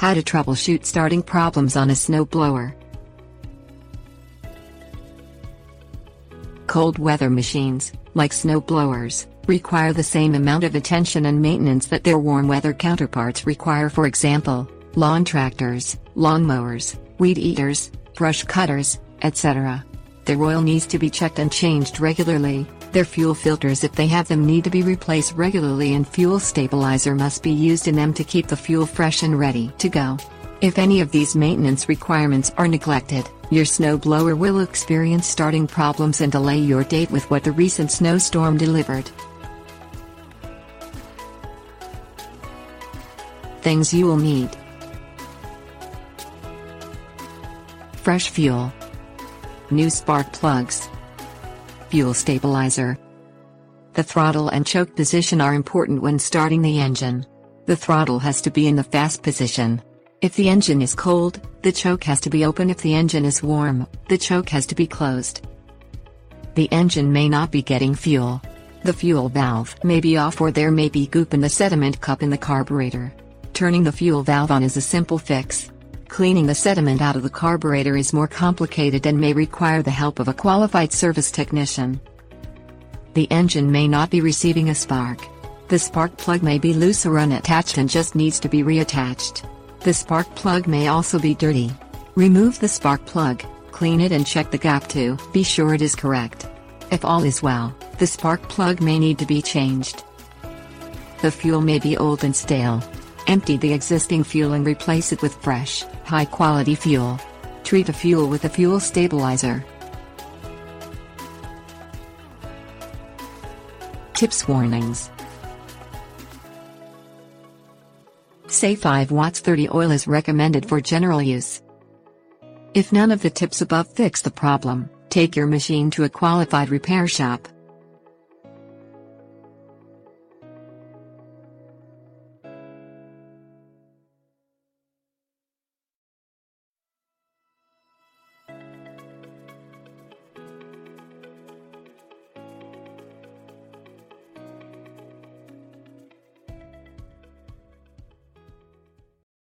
How to troubleshoot starting problems on a snowblower. Cold weather machines, like snowblowers, require the same amount of attention and maintenance that their warm weather counterparts require. For example, lawn tractors, lawn mowers, weed eaters, brush cutters, etc. Their oil needs to be checked and changed regularly. Their fuel filters, if they have them, need to be replaced regularly, and fuel stabilizer must be used in them to keep the fuel fresh and ready to go. If any of these maintenance requirements are neglected, your snowblower will experience starting problems and delay your date with what the recent snowstorm delivered. Things you will need: fresh fuel, new spark plugs, fuel stabilizer. The throttle and choke position are important when starting the engine. The throttle has to be in the fast position. If the engine is cold, the choke has to be open. If the engine is warm, the choke has to be closed. The engine may not be getting fuel. The fuel valve may be off, or there may be goop in the sediment cup in the carburetor. Turning the fuel valve on is a simple fix. Cleaning the sediment out of the carburetor is more complicated and may require the help of a qualified service technician. The engine may not be receiving a spark. The spark plug may be loose or unattached and just needs to be reattached. The spark plug may also be dirty. Remove the spark plug, clean it and check the gap to be sure it is correct. If all is well, the spark plug may need to be changed. The fuel may be old and stale. Empty the existing fuel and replace it with fresh, high-quality fuel. Treat the fuel with a fuel stabilizer. Tips: warnings. Say 5 watts 30 oil is recommended for general use. If none of the tips above fix the problem, take your machine to a qualified repair shop.